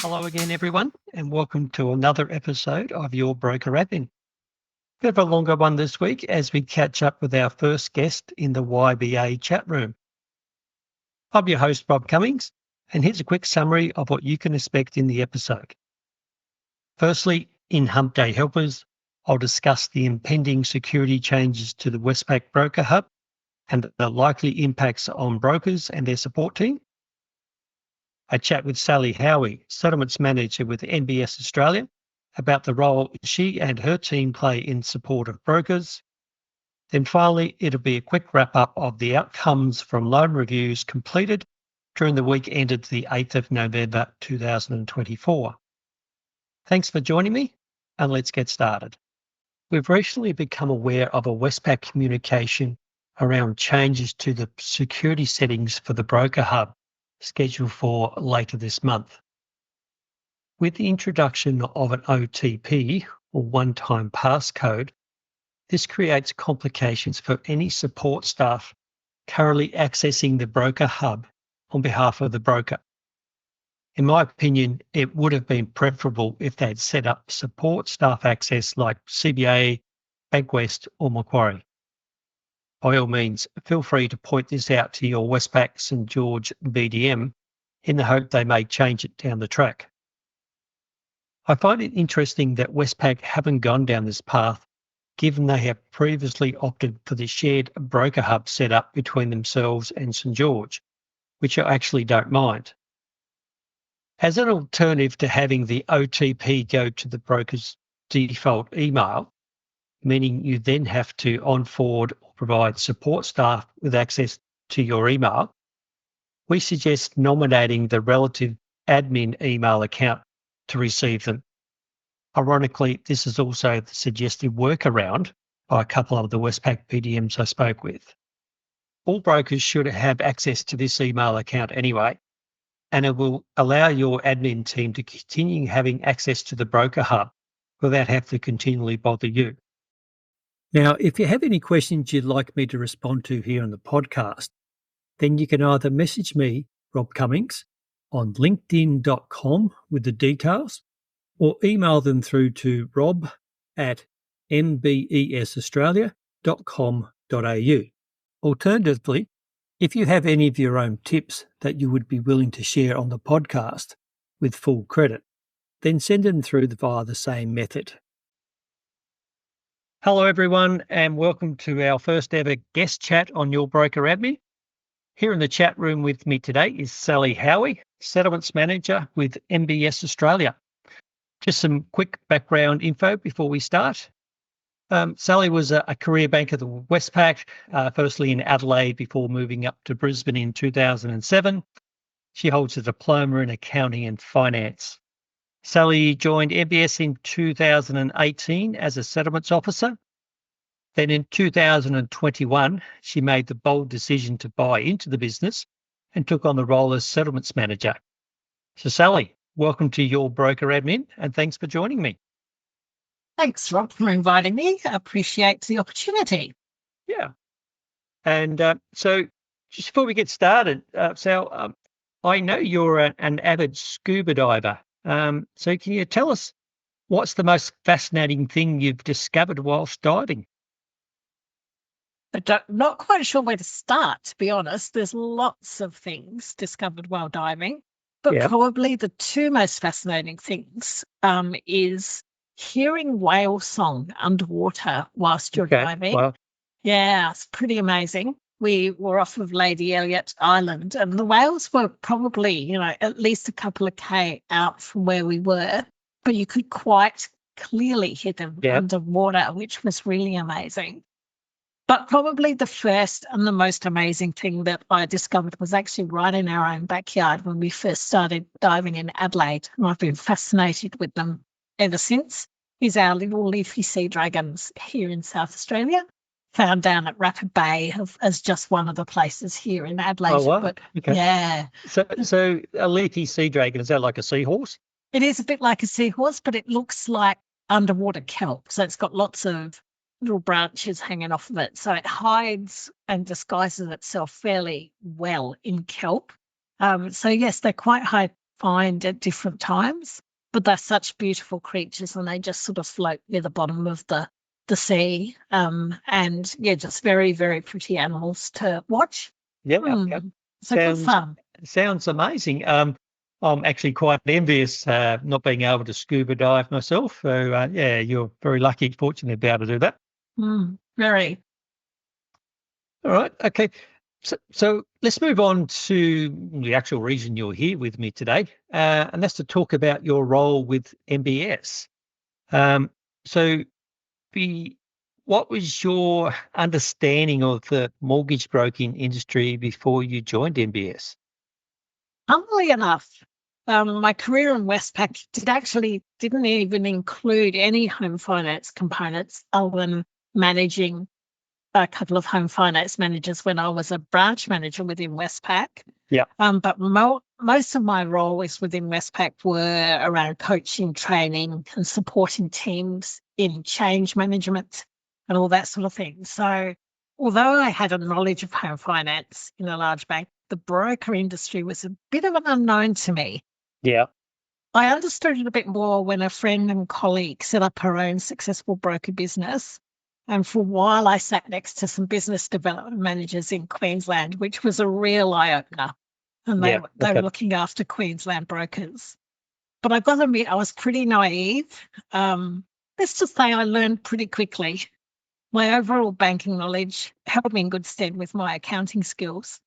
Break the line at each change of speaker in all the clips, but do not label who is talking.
Hello again, everyone, and welcome to another episode of Your Broker Admin. Bit of a longer one this week as we catch up with our first guest in the YBA chat room. I'm your host, Rob Cummings, and here's a quick summary of what you can expect in the episode. Firstly, in Humpday Helpers, I'll discuss the impending security changes to the Westpac BrokerHub and the likely impacts on brokers and their support team. I chat with Sally Howie, Settlements Manager with MBES Australia, about the role she and her team play in support of brokers. Then finally, it'll be a quick wrap-up of the outcomes from loan reviews completed during the week ended the 8th of November 2024. Thanks for joining me, and let's get started. We've recently become aware of a Westpac communication around changes to the security settings for the BrokerHub, scheduled for later this month. With the introduction of an OTP, or one-time passcode, this creates complications for any support staff currently accessing the BrokerHub on behalf of the broker. In my opinion, it would have been preferable if they'd set up support staff access like CBA, Bankwest, or Macquarie. By all means, feel free to point this out to your Westpac St George BDM in the hope they may change it down the track. I find it interesting that Westpac haven't gone down this path, given they have previously opted for the shared BrokerHub setup between themselves and St George, which I actually don't mind. As an alternative to having the OTP go to the broker's default email, meaning you then have to onboard or provide support staff with access to your email, we suggest nominating the relative admin email account to receive them. Ironically, this is also the suggested workaround by a couple of the Westpac BDMs I spoke with. All brokers should have access to this email account anyway, and it will allow your admin team to continue having access to the BrokerHub without having to continually bother you. Now, if you have any questions you'd like me to respond to here on the podcast, then you can either message me, Rob Cummings, on linkedin.com with the details, or email them through to rob@mbesaustralia.com.au. Alternatively, if you have any of your own tips that you would be willing to share on the podcast with full credit, then send them through via the same method. Hello, everyone, and welcome to our first ever guest chat on Your Broker Admin. Here in the chat room with me today is Sally Howie, Settlements Manager with MBES Australia. Just some quick background info before we start. Sally was a career banker at the Westpac, firstly in Adelaide before moving up to Brisbane in 2007. She holds a diploma in accounting and finance. Sally joined MBS in 2018 as a settlements officer. Then in 2021, she made the bold decision to buy into the business and took on the role as settlements manager. So Sally, welcome to Your Broker Admin, and thanks for joining me.
Thanks, Rob, for inviting me. I appreciate the opportunity.
Yeah. And so just before we get started, Sal, I know you're an avid scuba diver. So can you tell us what's the most fascinating thing you've discovered whilst diving?
Not quite sure where to start, to be honest. There's lots of things discovered while diving, but probably the two most fascinating things is hearing whale song underwater whilst you're diving.
Wow.
Yeah, it's pretty amazing. We were off of Lady Elliot Island, and the whales were probably, at least a couple of K out from where we were, but you could quite clearly hear them underwater, which was really amazing. But probably the first and the most amazing thing that I discovered was actually right in our own backyard when we first started diving in Adelaide, and I've been fascinated with them ever since, is our little leafy sea dragons here in South Australia, found down at Rapid Bay as just one of the places here in Adelaide.
Oh, wow.
But,
okay.
Yeah.
So a leafy sea dragon, is that like a seahorse?
It is a bit like a seahorse, but it looks like underwater kelp. So it's got lots of little branches hanging off of it. So it hides and disguises itself fairly well in kelp. So yes, they're quite high find at different times. But they're such beautiful creatures, and they just sort of float near the bottom of the sea. And yeah, just very, very pretty animals to watch.
Yeah.
So good fun.
Sounds amazing. I'm actually quite envious not being able to scuba dive myself. So yeah, you're very lucky, fortunate to be able to do that.
Very.
All right. Okay. So let's move on to the actual reason you're here with me today, and that's to talk about your role with MBS. So, what was your understanding of the mortgage broking industry before you joined MBS?
Funnily enough, my career in Westpac didn't even include any home finance components other than managing a couple of home finance managers when I was a branch manager within Westpac.
Yeah.
But most of my roles within Westpac were around coaching, training, and supporting teams in change management and all that sort of thing. So although I had a knowledge of home finance in a large bank, the broker industry was a bit of an unknown to me.
Yeah.
I understood it a bit more when a friend and colleague set up her own successful broker business. And for a while, I sat next to some business development managers in Queensland, which was a real eye-opener. And they were looking after Queensland brokers. But I've got to admit, I was pretty naive. Let's just say I learned pretty quickly. My overall banking knowledge held me in good stead with my accounting skills.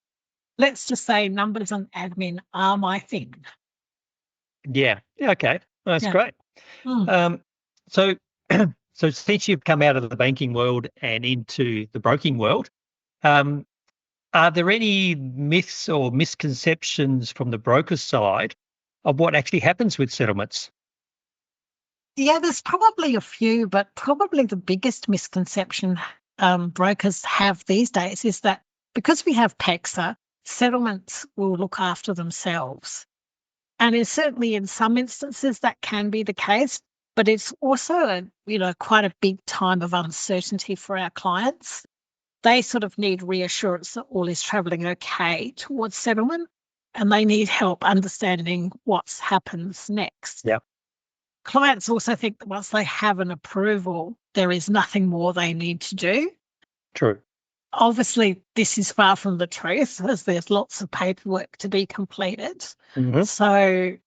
Let's just say numbers and admin are my thing.
Yeah. Okay. That's great. So so since you've come out of the banking world and into the broking world, are there any myths or misconceptions from the broker side of what actually happens with settlements?
Yeah, there's probably a few, but probably the biggest misconception brokers have these days is that because we have PEXA, settlements will look after themselves. And certainly in some instances that can be the case, but it's also quite a big time of uncertainty for our clients. They sort of need reassurance that all is travelling okay towards settlement, and they need help understanding what happens next.
Yeah.
Clients also think that once they have an approval, there is nothing more they need to do.
True.
Obviously, this is far from the truth, as there's lots of paperwork to be completed. So,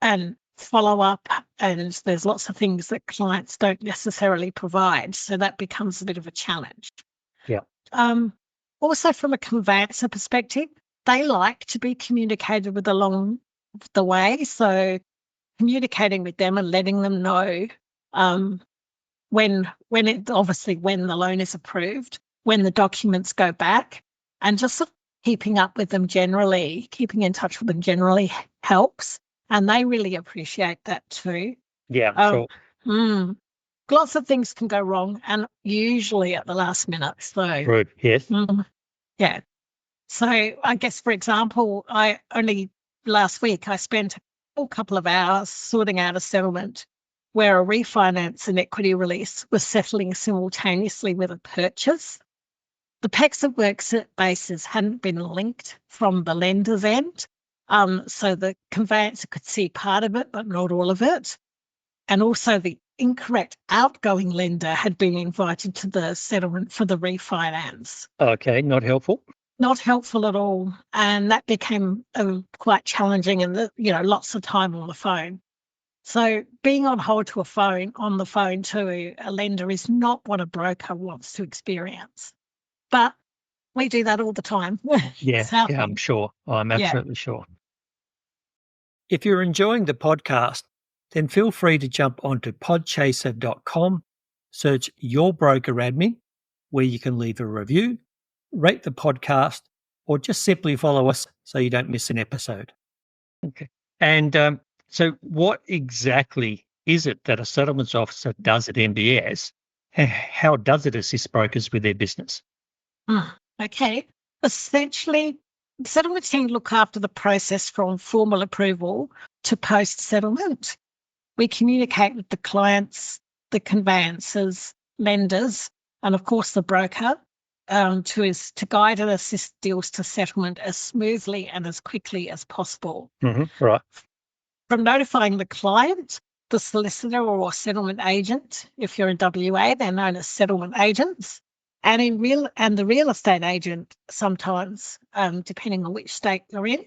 and follow up, and there's lots of things that clients don't necessarily provide. So that becomes a bit of a challenge.
Yeah.
Also, from a conveyancer perspective, they like to be communicated with along the way. So communicating with them and letting them know when the loan is approved, when the documents go back, and just sort of keeping up with them generally, keeping in touch with them generally helps. And they really appreciate that too.
Yeah, sure.
Lots of things can go wrong, and usually at the last minute. So,
Good. Yes.
Yeah. So I guess, for example, last week I spent a couple of hours sorting out a settlement where a refinance and equity release was settling simultaneously with a purchase. The PEXA worksite bases hadn't been linked from the lender's end, so the conveyancer could see part of it, but not all of it. And also the incorrect outgoing lender had been invited to the settlement for the refinance.
Okay, not helpful.
Not helpful at all. And that became quite challenging, and lots of time on the phone. So being on hold on the phone to a lender is not what a broker wants to experience. But we do that all the time.
Yeah, I'm sure. I'm absolutely sure. If you're enjoying the podcast, then feel free to jump onto podchaser.com, search Your Broker Admin, where you can leave a review, rate the podcast, or just simply follow us so you don't miss an episode. Okay. And so what exactly is it that a settlements officer does at MBS? And how does it assist brokers with their business?
Okay. Essentially, the settlement team look after the process from formal approval to post-settlement. We communicate with the clients, the conveyancers, lenders, and of course the broker to guide and assist deals to settlement as smoothly and as quickly as possible.
Right.
From notifying the client, the solicitor or settlement agent, if you're in WA, they're known as settlement agents, and the real estate agent sometimes, depending on which state you're in.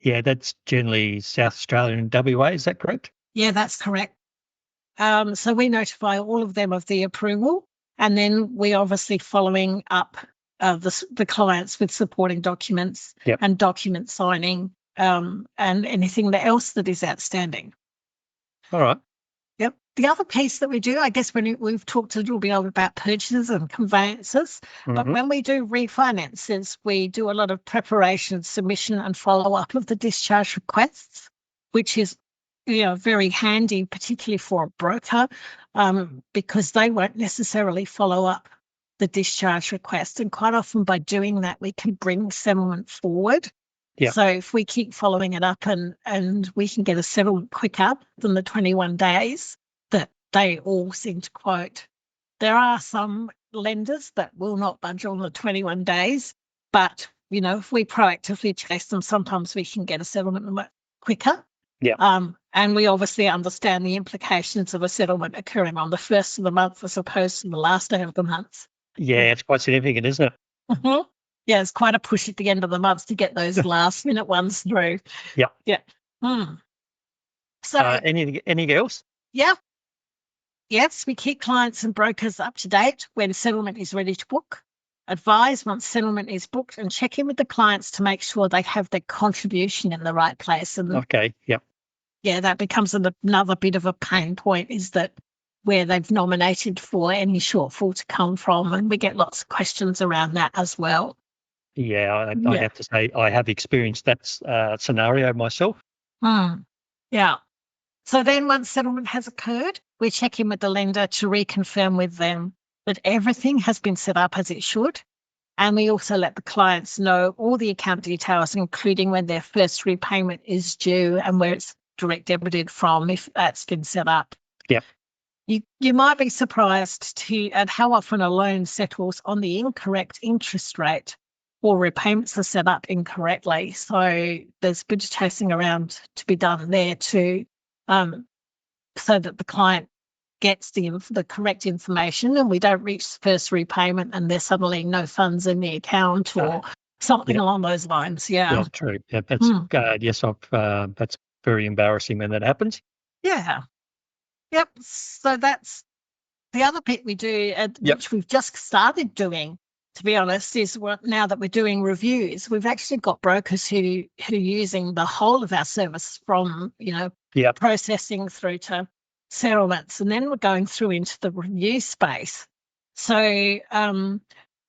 Yeah, that's generally South Australia and WA. Is that correct?
Yeah, that's correct. So we notify all of them of the approval, and then we're obviously following up the clients with supporting documents and document signing, and anything else that is outstanding.
All right.
Yep. The other piece that we do, I guess, when we've talked a little bit about purchases and conveyances, but when we do refinances, we do a lot of preparation, submission, and follow-up of the discharge requests, which is very handy, particularly for a broker, because they won't necessarily follow up the discharge request. And quite often by doing that, we can bring settlement forward. Yeah. So if we keep following it up and we can get a settlement quicker than the 21 days that they all seem to quote. There are some lenders that will not budge on the 21 days, but, if we proactively chase them, sometimes we can get a settlement quicker. Yeah. And we obviously understand the implications of a settlement occurring on the first of the month as opposed to the last day of the month.
Yeah, it's quite significant, isn't it?
Mm-hmm. Yeah, it's quite a push at the end of the month to get those last minute ones through.
Yeah.
Yeah. So
anything else?
Yeah. Yes, we keep clients and brokers up to date when settlement is ready to book. Advise once settlement is booked and check in with the clients to make sure they have their contribution in the right place. And
okay, yeah.
Yeah, that becomes another bit of a pain point, is that where they've nominated for any shortfall to come from, and we get lots of questions around that as well.
Yeah, I have to say I have experienced that scenario myself.
Yeah. So then once settlement has occurred, we check in with the lender to reconfirm with them that everything has been set up as it should. And we also let the clients know all the account details, including when their first repayment is due and where it's direct debited from, if that's been set up.
Yeah.
You might be surprised at how often a loan settles on the incorrect interest rate or repayments are set up incorrectly. So there's a bit of chasing around to be done there too, so that the client gets the correct information and we don't reach first repayment and there's suddenly no funds in the account or something along those lines. Yeah,
true. Yeah, that's yes, that's very embarrassing when that happens.
Yeah. Yep. So that's the other bit we do, which we've just started doing, to be honest, is now that we're doing reviews, we've actually got brokers who are using the whole of our service from, processing through to settlements. And then we're going through into the review space. So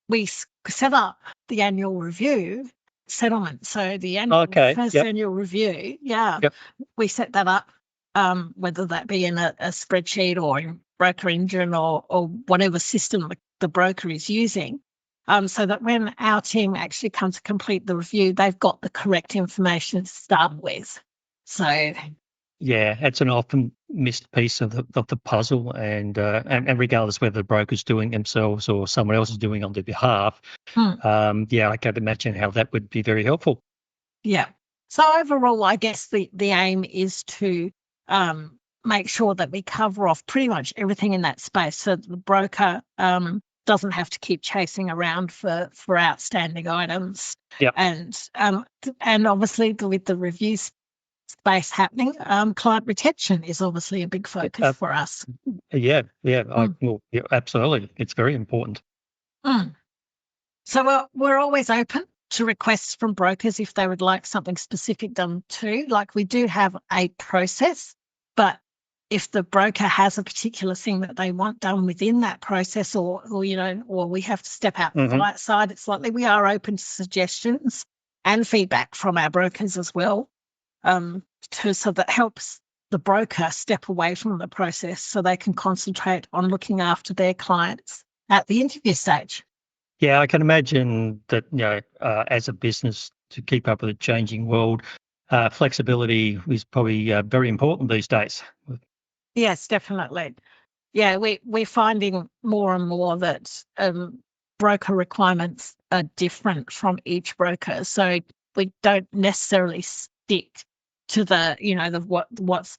we set up the annual review settlement. So the annual review, we set that up, whether that be in a spreadsheet or in Broker Engine or whatever system the broker is using, so that when our team actually comes to complete the review, they've got the correct information to start with. So
yeah, it's an often missed piece of the puzzle, and regardless whether the broker's doing themselves or someone else is doing on their behalf, I can imagine how that would be very helpful.
Yeah. So overall, I guess the aim is to make sure that we cover off pretty much everything in that space, so that the broker doesn't have to keep chasing around for outstanding items.
Yeah.
And obviously with the reviews space happening, client retention is obviously a big focus for us.
Yeah, absolutely. It's very important.
So we're always open to requests from brokers if they would like something specific done too. Like, we do have a process, but if the broker has a particular thing that they want done within that process, or we have to step outside it slightly, we are open to suggestions and feedback from our brokers as well, so that helps the broker step away from the process so they can concentrate on looking after their clients at the interview stage.
Yeah, I can imagine that, as a business, to keep up with the changing world, flexibility is probably very important these days.
Yes, definitely. Yeah, we're finding more and more that broker requirements are different from each broker. So we don't necessarily stick to what's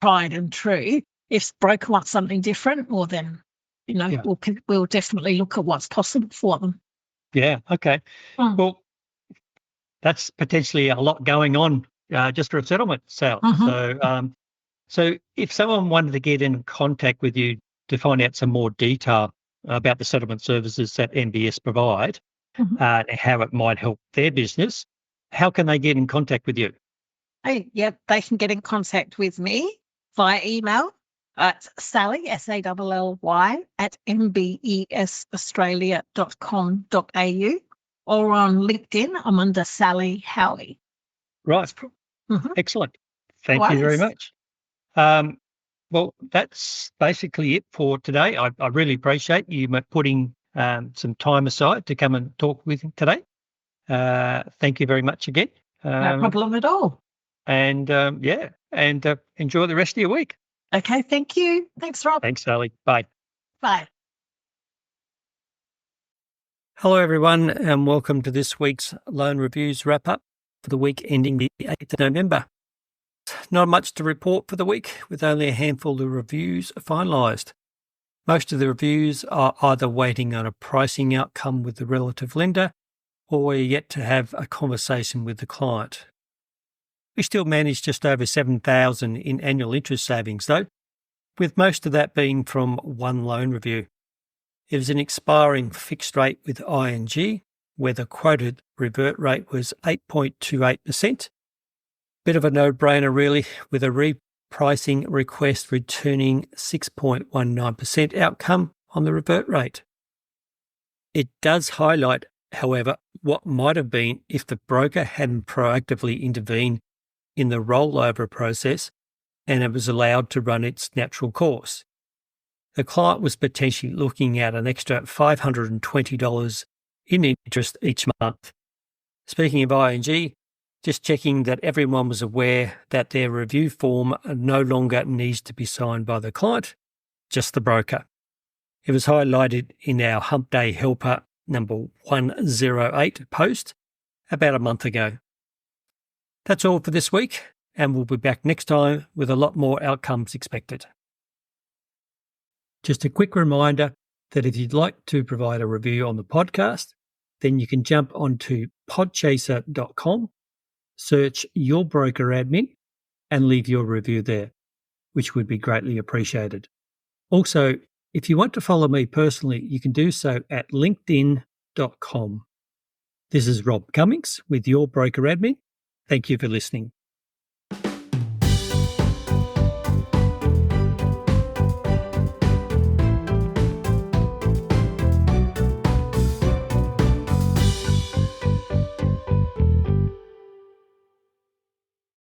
tried and true. If broker wants something different, well then,
Yeah.
we'll definitely look at what's possible for them.
Yeah. Okay. Well, that's potentially a lot going on just for a settlement sale. So if someone wanted to get in contact with you to find out some more detail about the settlement services that MBS provide and how it might help their business, how can they get in contact with you?
They can get in contact with me via email at Sally, Sally, at mbesaustralia.com.au, or on LinkedIn, I'm under Sally Howie.
Right. Excellent. Thank you very much. Well, that's basically it for today. I really appreciate you putting some time aside to come and talk with me today. Thank you very much again.
No problem at all.
And enjoy the rest of your week.
Okay, thank you. Thanks, Rob.
Thanks, Sally. Bye.
Bye.
Hello, everyone, and welcome to this week's Loan Reviews wrap-up for the week ending the 8th of November. Not much to report for the week, with only a handful of reviews finalised. Most of the reviews are either waiting on a pricing outcome with the relative lender, or we're yet to have a conversation with the client. We still manage just over $7,000 in annual interest savings, though, with most of that being from one loan review. It was an expiring fixed rate with ING, where the quoted revert rate was 8.28%. Bit of a no-brainer, really, with a repricing request returning 6.19% outcome on the revert rate. It does highlight, however, what might have been if the broker hadn't proactively intervened in the rollover process and it was allowed to run its natural course. The client was potentially looking at an extra $520 in interest each month. Speaking of ING, just checking that everyone was aware that their review form no longer needs to be signed by the client, just the broker. It was highlighted in our Humpday Helper number 108 post about a month ago. That's all for this week, and we'll be back next time with a lot more outcomes expected. Just a quick reminder that if you'd like to provide a review on the podcast, then you can jump onto podchaser.com, search Your Broker Admin, and leave your review there, which would be greatly appreciated. Also, if you want to follow me personally, you can do so at linkedin.com. This is Rob Cummings with Your Broker Admin. Thank you for listening.